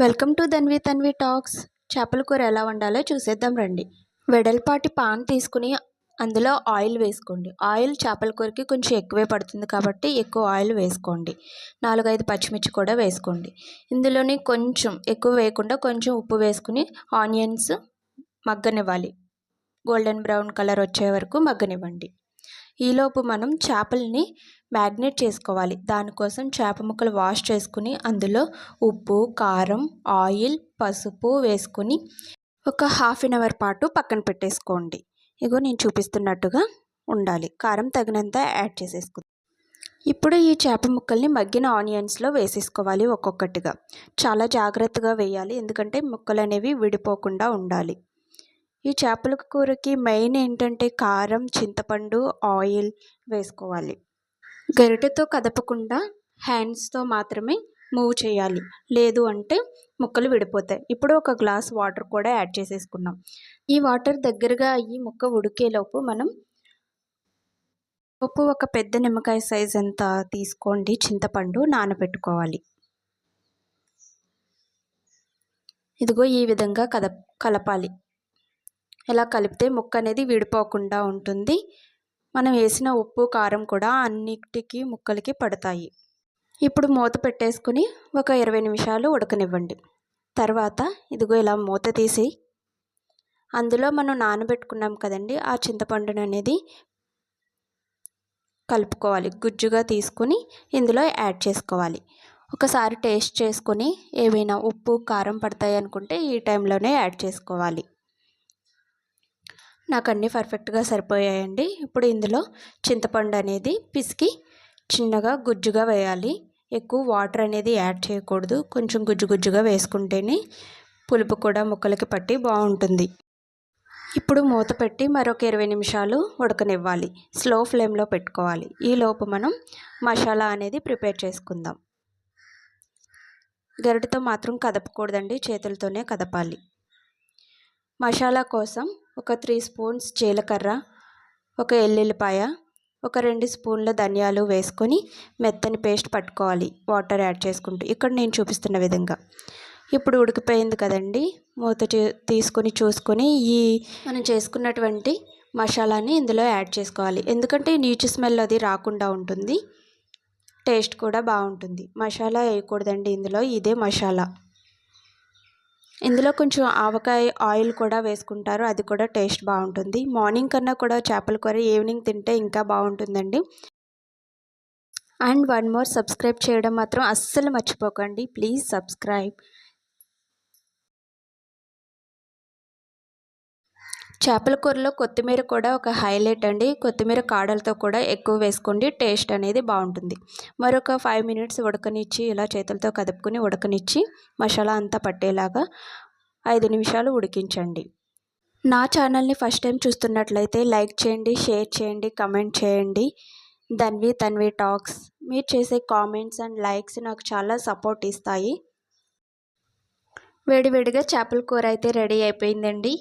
Welcome to Tanvi talks. చేపల కూర ఎలా వండాలో చూసేద్దాం రండి. వెడల్పాటి పాన్ తీసుకుని అందులో ఆయిల్ వేసుకోండి. ఆయిల్ చేపల కూరకి కొంచెం ఎక్కువే పడుతుంది కాబట్టి ఎక్కువ ఆయిల్ వేసుకోండి. 4-5 పచ్చిమిర్చి కూడా వేసుకోండి. ఇందులోని కొంచెం ఎక్కువ వేయకుండా కొంచెం ఉప్పు వేసుకుని ఆనియన్స్ మగ్గనివ్వాలి. గోల్డెన్ బ్రౌన్ కలర్ వచ్చే వరకు మగ్గనివ్వండి. ఈలోపు మనం చేపల్ని మ్యాగ్నేట్ చేసుకోవాలి. దానికోసం చేప ముక్కలు వాష్ చేసుకుని అందులో ఉప్పు, కారం, ఆయిల్, పసుపు వేసుకుని ఒక హాఫ్ అన్ అవర్ పాటు పక్కన పెట్టేసుకోండి. ఇగో నేను చూపిస్తున్నట్టుగా ఉండాలి. కారం తగినంత యాడ్ చేసేసుకుందాం. ఇప్పుడు ఈ చేప ముక్కల్ని మగ్గిన ఆనియన్స్లో వేసేసుకోవాలి ఒక్కొక్కటిగా. చాలా జాగ్రత్తగా వేయాలి, ఎందుకంటే ముక్కలు అనేవి విడిపోకుండా ఉండాలి. ఈ చేపల కూరకి మెయిన్ ఏంటంటే కారం, చింతపండు, ఆయిల్ వేసుకోవాలి. గరిటెతో కదపకుండా హ్యాండ్స్తో మాత్రమే మూవ్ చేయాలి, లేదు అంటే ముక్కలు విడిపోతాయి. ఇప్పుడు ఒక గ్లాస్ వాటర్ కూడా యాడ్ చేసేసుకున్నాం. ఈ వాటర్ దగ్గరగా అయ్యి ముక్క ఉడికేలోపు మనం ఒక పెద్ద నిమ్మకాయ సైజ్ అంత తీసుకోండి చింతపండు నానబెట్టుకోవాలి. ఇదిగో ఈ విధంగా కలపాలి. ఇలా కలిపితే ముక్క అనేది విడిపోకుండా ఉంటుంది. మనం వేసిన ఉప్పు, కారం కూడా అన్నిటికీ ముక్కలకి పడతాయి. ఇప్పుడు మూత పెట్టేసుకుని ఒక 20 నిమిషాలు ఉడకనివ్వండి. తర్వాత ఇదిగో ఇలా మూత తీసి అందులో మనం నానబెట్టుకున్నాం కదండి, ఆ చింతపండును అనేది కలుపుకోవాలి. గుజ్జుగా తీసుకుని ఇందులో యాడ్ చేసుకోవాలి. ఒకసారి టేస్ట్ చేసుకొని ఏమైనా ఉప్పు, కారం పడతాయి అనుకుంటే ఈ టైంలోనే యాడ్ చేసుకోవాలి. నాకు అన్నీ పర్ఫెక్ట్గా సరిపోయాయండి. ఇప్పుడు ఇందులో చింతపండు అనేది పిసికి చిన్నగా గుజ్జుగా వేయాలి. ఎక్కువ వాటర్ అనేది యాడ్ చేయకూడదు. కొంచెం గుజ్జుగా వేసుకుంటేనే పులుపు కూడా ముక్కలకి పట్టి బాగుంటుంది. ఇప్పుడు మూత పెట్టి మరొక 20 నిమిషాలు ఉడకనివ్వాలి. స్లో ఫ్లేమ్లో పెట్టుకోవాలి. ఈలోపు మనం మసాలా అనేది ప్రిపేర్ చేసుకుందాం. గరిటెతో మాత్రం కదపకూడదండి, చేతులతోనే కదపాలి. మసాలా కోసం ఒక 3 స్పూన్స్ జీలకర్ర, ఒక ఎల్లుల్లిపాయ, ఒక 2 స్పూన్ల ధనియాలు వేసుకొని మెత్తని పేస్ట్ పట్టుకోవాలి వాటర్ యాడ్ చేసుకుంటూ, ఇక్కడ నేను చూపిస్తున్న విధంగా. ఇప్పుడు ఉడికిపోయింది కదండి, మూత తీసుకొని చూసుకొని ఈ మనం చేసుకున్నటువంటి మసాలాని ఇందులో యాడ్ చేసుకోవాలి. ఎందుకంటే నీచు స్మెల్ అది రాకుండా ఉంటుంది, టేస్ట్ కూడా బాగుంటుంది. మసాలా వేయకూడదండి ఇందులో, ఇదే మసాలా. ఇందులో కొంచెం ఆవకాయ ఆయిల్ కూడా వేసుకుంటారు, అది కూడా టేస్ట్ బాగుంటుంది. మార్నింగ్ కన్నా కూడా చేపల కూర ఈవినింగ్ తింటే ఇంకా బాగుంటుందండి. అండ్ వన్ మోర్, సబ్స్క్రైబ్ చేయడం మాత్రం అస్సలు మర్చిపోకండి. Please subscribe. చేపల కూరలో కొత్తిమీర కూడా ఒక హైలైట్ అండి. కొత్తిమీర కాడలతో కూడా ఎక్కువ వేసుకోండి, టేస్ట్ అనేది బాగుంటుంది. మరొక 5 మినిట్స్ ఉడకనిచ్చి ఇలా చేతులతో కదుపుకొని ఉడకనిచ్చి మసాలా అంతా పట్టేలాగా 5 నిమిషాలు ఉడికించండి. నా ఛానల్ని ఫస్ట్ టైం చూస్తున్నట్లయితే లైక్ చేయండి, షేర్ చేయండి, కమెంట్ చేయండి. తన్వి టాక్స్. మీరు చేసే కామెంట్స్ అండ్ లైక్స్ నాకు చాలా సపోర్ట్ ఇస్తాయి. వేడివేడిగా చేపల కూర అయితే రెడీ అయిపోయిందండి.